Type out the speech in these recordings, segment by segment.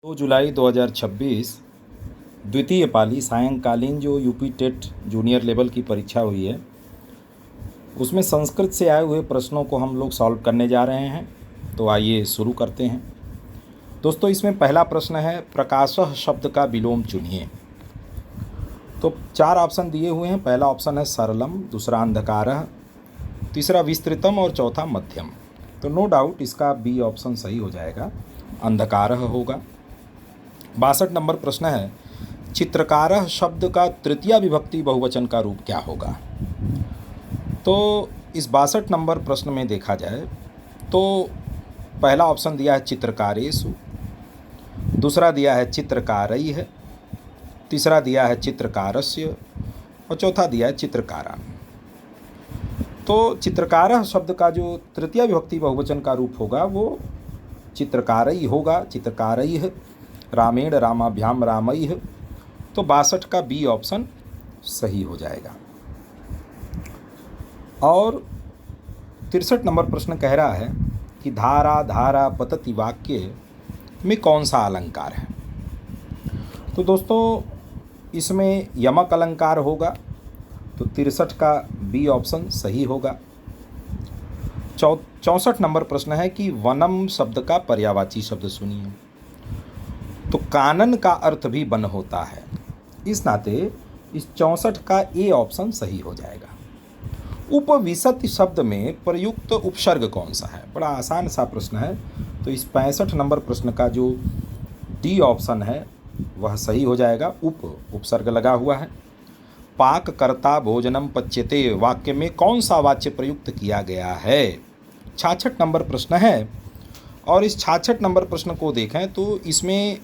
2 जुलाई 2026 द्वितीय पाली सायंकालीन जो UP TET junior level की परीक्षा हुई है, उसमें संस्कृत से आए हुए प्रश्नों को हम लोग सॉल्व करने जा रहे हैं। तो आइए शुरू करते हैं। दोस्तों, इसमें पहला प्रश्न है, प्रकाशः शब्द का विलोम चुनिए। तो 4 ऑप्शन दिए हुए हैं। पहला ऑप्शन है सरलम, दूसरा अंधकारः, तीसरा विस्तृतम और चौथा मध्यम। तो नो डाउट इसका बी ऑप्शन सही हो जाएगा, अंधकारः होगा। 62 नंबर प्रश्न है, चित्रकारः शब्द का तृतीया विभक्ति बहुवचन का रूप क्या होगा। तो इस 62 नंबर प्रश्न में देखा जाए तो पहला ऑप्शन दिया है चित्रकारेषु, दूसरा दिया है चित्रकारैः, तीसरा दिया है चित्रकारस्य और चौथा दिया है चित्रकारान्। तो चित्रकारः शब्द का जो तृतीया विभक्ति बहुवचन का रूप होगा वो चित्रकारैः होगा, चित्रकारैः, रामेण रामाभ्याम रामैः। तो 62 का बी ऑप्शन सही हो जाएगा। और 63 नंबर प्रश्न कह रहा है कि धारा धारा पतति वाक्य में कौन सा अलंकार है। तो दोस्तों, इसमें यमक अलंकार होगा, तो 63 का बी ऑप्शन सही होगा। 64 नंबर प्रश्न है कि वनम शब्द का पर्यायवाची शब्द सुनिए। तो कानन का अर्थ भी वन होता है, इस नाते इस 64 का ए ऑप्शन सही हो जाएगा। उपविशति शब्द में प्रयुक्त उपसर्ग कौन सा है। बड़ा आसान सा प्रश्न है। तो इस 65 नंबर प्रश्न का जो डी ऑप्शन है वह सही हो जाएगा, उपसर्ग लगा हुआ है। पाक कर्ता भोजनम पच्यते वाक्य में कौन सा वाच्य प्रयुक्त किया गया है। 66 नंबर प्रश्न है। और इस 66 नंबर प्रश्न को देखें तो इसमें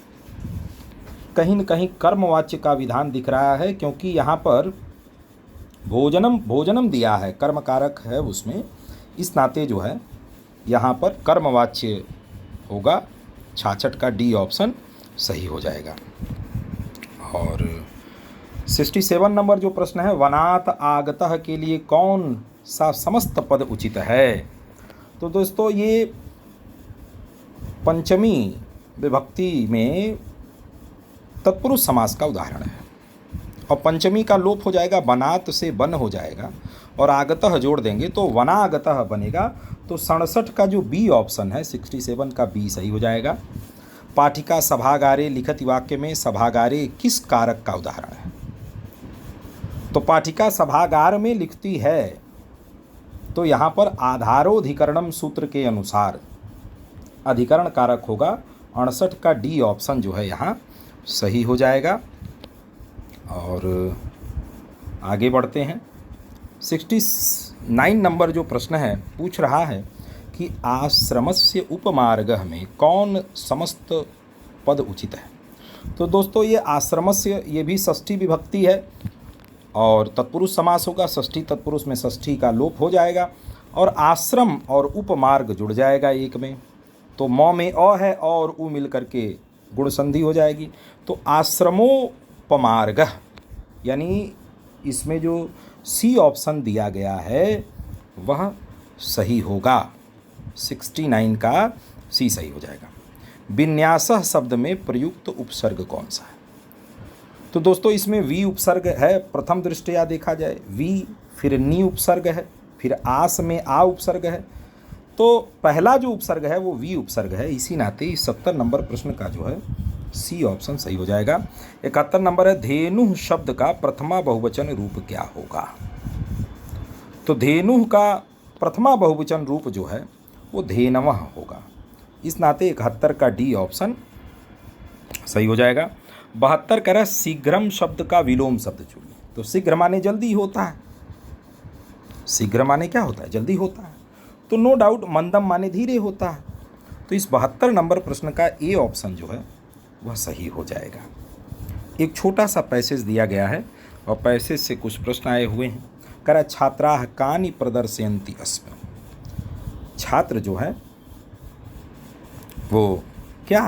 कहीं न कहीं कर्मवाच्य का विधान दिख रहा है, क्योंकि यहाँ पर भोजनम दिया है, कर्म कारक है उसमें, इस नाते जो है यहाँ पर कर्मवाच्य होगा। 66 का डी ऑप्शन सही हो जाएगा। और 67 नंबर जो प्रश्न है, वनात् आगतः के लिए कौन सा समस्त पद उचित है। तो दोस्तों, ये पंचमी विभक्ति में तत्पुरुष समास का उदाहरण है। और पंचमी का लोप हो जाएगा, वनात् से वन हो जाएगा और आगतः जोड़ देंगे तो वनागतः बनेगा। तो 67 का जो बी ऑप्शन है, 67 का बी सही हो जाएगा। पाठिका सभागारे लिखति वाक्य में सभागारे किस कारक का उदाहरण है। तो पाठिका सभागार में लिखती है, तो यहाँ पर आधारोधिकरणम सूत्र के अनुसार अधिकरण कारक होगा। 68 का डी ऑप्शन जो है यहाँ सही हो जाएगा। और आगे बढ़ते हैं। 69 नंबर जो प्रश्न है पूछ रहा है कि आश्रमस्य उपमार्गः में कौन समस्त पद उचित है। तो दोस्तों, ये आश्रमस्य ये भी षष्ठी विभक्ति है और तत्पुरुष समास होगा। षष्ठी तत्पुरुष में षष्ठी का लोप हो जाएगा और आश्रम और उपमार्ग जुड़ जाएगा एक में। तो म में अ है और उ मिल करके गुण संधि हो जाएगी। तो आश्रमोपमार्गः, यानी इसमें जो सी ऑप्शन दिया गया है वह सही होगा। 69 का सी सही हो जाएगा। विन्यासः शब्द में प्रयुक्त उपसर्ग कौन सा है। तो दोस्तों, इसमें वी उपसर्ग है। प्रथम दृष्टया देखा जाए वी, फिर नी उपसर्ग है, फिर आस में आ उपसर्ग है। तो पहला जो उपसर्ग है वो वी उपसर्ग है, इसी नाते 70 नंबर प्रश्न का जो है सी ऑप्शन सही हो जाएगा। 71 नंबर है, धेनु शब्द का प्रथमा बहुवचन रूप क्या होगा। तो धेनु का प्रथमा बहुवचन रूप जो है वो धेनवः होगा, इस नाते 71 का डी ऑप्शन सही हो जाएगा। 72 कह रहा है, शीघ्रम शब्द का विलोम शब्द चुनिए। तो शीघ्र माने जल्दी होता है, शीघ्र माने क्या होता है, जल्दी होता है। तो नो डाउट मंदम माने धीरे होता है। तो इस 72 नंबर प्रश्न का ए ऑप्शन जो है वह सही हो जाएगा। एक छोटा सा पैसेज दिया गया है और पैसेज से कुछ प्रश्न आए हुए हैं। कह रहा है, छात्राः कानि प्रदर्शयन्ति अस्म। छात्र जो है वो क्या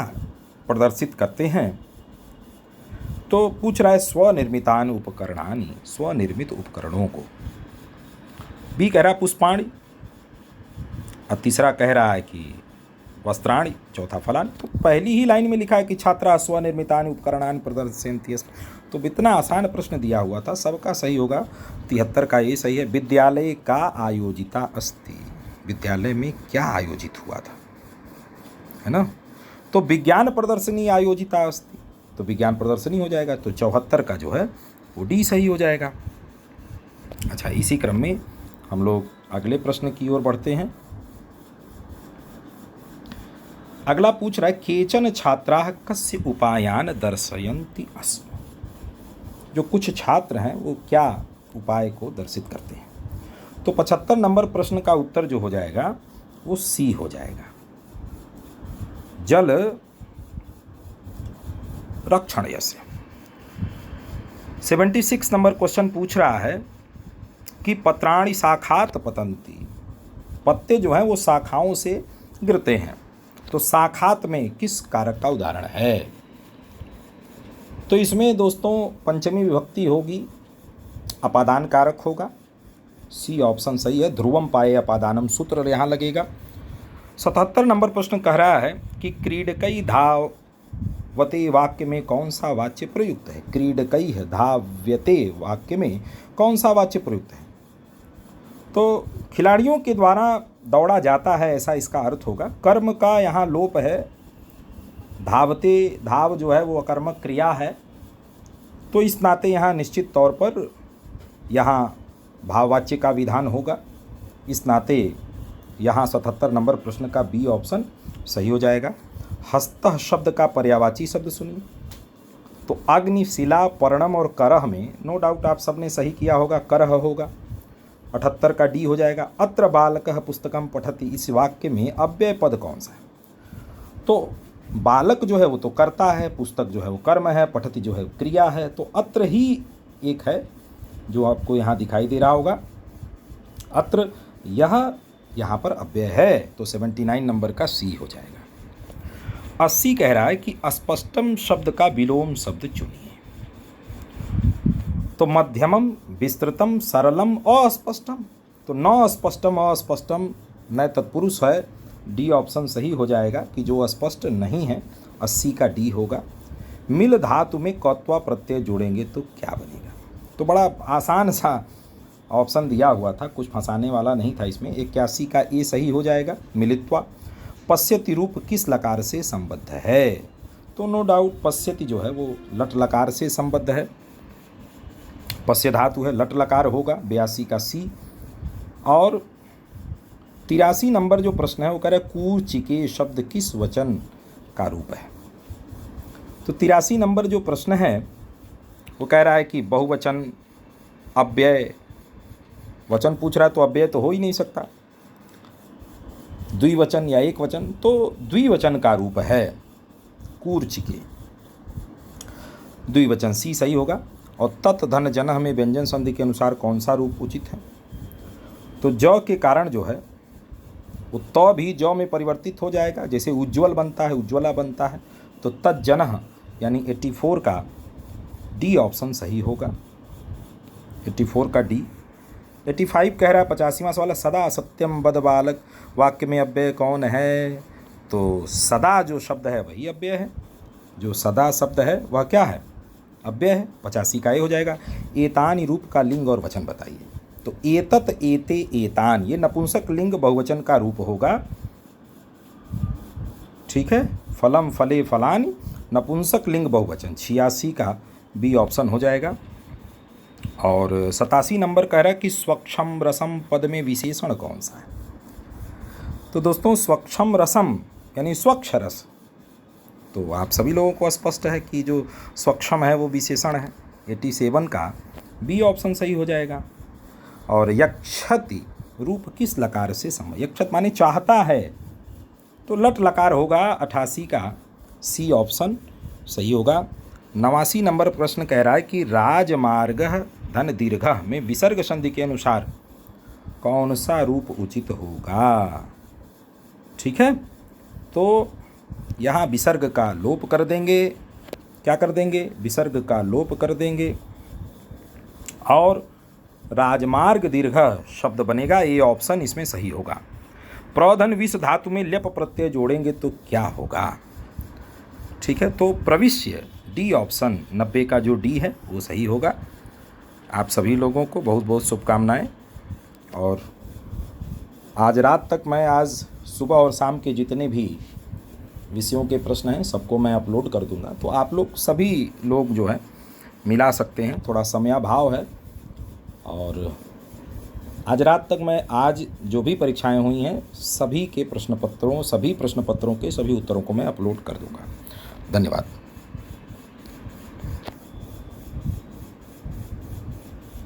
प्रदर्शित करते हैं। तो पूछ रहा है, स्वनिर्मितानि उपकरणानि, स्वनिर्मित उपकरणों को। बी कह रहा है पुष्पाणि। और तीसरा कह रहा है कि वस्त्राणि, चौथा फलानि। तो पहली ही लाइन में लिखा है कि छात्रा स्वनिर्मितानि उपकरणानि प्रदर्शयन्ति। तो इतना आसान प्रश्न दिया हुआ था, सबका सही होगा। 73 का ये सही है। विद्यालय का आयोजिता अस्ति, विद्यालय में क्या आयोजित हुआ था, है ना। तो विज्ञान प्रदर्शनी आयोजिता अस्ति, तो विज्ञान प्रदर्शनी हो जाएगा। तो 74 का जो है वो डी सही हो जाएगा। अच्छा, इसी क्रम में हम लोग अगले प्रश्न की ओर बढ़ते हैं। अगला पूछ रहा है केचन छात्राः कस्य उपायान दर्शयन्ति अस्म। जो कुछ छात्र हैं वो क्या उपाय को दर्शित करते हैं। तो 75 नंबर प्रश्न का उत्तर जो हो जाएगा वो सी हो जाएगा, जल रक्षण यस्य। 76 नंबर क्वेश्चन पूछ रहा है कि पत्राणि शाखात पतन्ति, पत्ते जो हैं वो शाखाओं से गिरते हैं। तो शाखात में किस कारक का उदाहरण है। तो इसमें दोस्तों पंचमी विभक्ति होगी, अपादान कारक होगा। सी ऑप्शन सही है, ध्रुवम पाए अपादानम सूत्र यहाँ लगेगा। 77 नंबर प्रश्न कह रहा है कि क्रीडकई धावते वाक्य में कौन सा वाच्य प्रयुक्त है। क्रीडकई धाव्यते वाक्य में कौन सा वाच्य प्रयुक्त है। तो खिलाड़ियों के द्वारा दौड़ा जाता है, ऐसा इसका अर्थ होगा। कर्म का यहाँ लोप है, धावते, धाव जो है वो अकर्मक क्रिया है। तो इस नाते यहाँ निश्चित तौर पर यहाँ भाववाच्य का विधान होगा। इस नाते यहाँ 77 नंबर प्रश्न का बी ऑप्शन सही हो जाएगा। हस्तः शब्द का पर्यायवाची शब्द सुनिए। तो अग्नि, शिला, पर्णम और करह में नो डाउट आप सबने सही किया होगा, करह होगा। 78 का डी हो जाएगा। अत्र बालकः पुस्तकं पठति, इस वाक्य में अव्यय पद कौन सा है। तो बालक जो है वो तो कर्ता है, पुस्तक जो है वो कर्म है, पठति जो है क्रिया है। तो अत्र ही एक है जो आपको यहाँ दिखाई दे रहा होगा। अत्र यह यहाँ पर अव्यय है। तो 79 नंबर का सी हो जाएगा। 80 कह रहा है कि अस्पष्टम शब्द का विलोम शब्द चुनिए। तो मध्यमम, विस्तृतम, सरलम, अस्पष्टम। तो न अस्पष्टम, अस्पष्टम नए तत्पुरुष है। डी ऑप्शन सही हो जाएगा कि जो स्पष्ट नहीं है। 80 का डी होगा। मिल धातु में कत्वा प्रत्यय जोड़ेंगे तो क्या बनेगा। तो बड़ा आसान सा ऑप्शन दिया हुआ था, कुछ फंसाने वाला नहीं था इसमें। 81 का ए सही हो जाएगा, मिलित्वा। पश्यति रूप किस लकार से संबद्ध है। तो नो डाउट पश्यति जो है वो लट लकार से संबद्ध है। पश्य धातु है, लट लकार होगा। 82 का सी। और 83 नंबर जो प्रश्न है वो कह रहा है कूर्चिके शब्द किस वचन का रूप है। तो 83 नंबर जो प्रश्न है वो कह रहा है कि बहुवचन, अव्यय, वचन पूछ रहा है तो अव्यय तो हो ही नहीं सकता, द्विवचन या एक वचन। तो द्विवचन का रूप है कूर्चिके, द्विवचन सी सही होगा। और तत् धन जनः में व्यंजन संधि के अनुसार कौन सा रूप उचित है। तो ज के कारण जो है वो त भी ज में परिवर्तित हो जाएगा। जैसे उज्ज्वल बनता है, उज्ज्वला बनता है। तो तज्जनः यानी 84 का डी ऑप्शन सही होगा। 84 का डी। 85 कह रहा है 85वां सवाल है सदा सत्यम बद बालक, वाक्य में अव्यय कौन है। तो सदा जो शब्द है वही अव्यय है। जो सदा शब्द है वह क्या है, अव्यय है। 85 का ए हो जाएगा। एतानि रूप का लिंग और वचन बताइए। तो एतत, एते, एतान ये नपुंसक लिंग बहुवचन का रूप होगा। ठीक है। फलम, फले, फलानि नपुंसक लिंग बहुवचन। 86 का बी ऑप्शन हो जाएगा। और 87 नंबर कह रहा है कि स्वक्षम रसम पद में विशेषण कौन सा है। तो दोस्तों स्वक्षम रसम यानी स्वच्छ रस, तो आप सभी लोगों को स्पष्ट है कि जो स्वक्षम है वो विशेषण है। 87 का बी ऑप्शन सही हो जाएगा। और यक्षति रूप किस लकार से संबंध, यक्षत माने चाहता है, तो लट लकार होगा। 88 का सी ऑप्शन सही होगा। 89 नंबर प्रश्न कह रहा है कि राजमार्गः धन दीर्घः में विसर्ग संधि के अनुसार कौन सा रूप उचित होगा। ठीक है। तो यहाँ विसर्ग का लोप कर देंगे। क्या कर देंगे, विसर्ग का लोप कर देंगे और राजमार्ग दीर्घ शब्द बनेगा। ये ऑप्शन इसमें सही होगा। प्रधन विष धातु में ल्यप प्रत्यय जोड़ेंगे तो क्या होगा? ठीक है, तो प्रविश्य डी ऑप्शन 90 का जो डी है वो सही होगा। आप सभी लोगों को बहुत बहुत शुभकामनाएं। और आज रात तक मैं आज सुबह और शाम के जितने भी विषयों के प्रश्न हैं सबको मैं अपलोड कर दूंगा, तो आप लोग सभी लोग जो है मिला सकते हैं। थोड़ा समयाभाव है और आज रात तक मैं आज जो भी परीक्षाएं हुई हैं सभी प्रश्न पत्रों के सभी उत्तरों को मैं अपलोड कर दूंगा। धन्यवाद।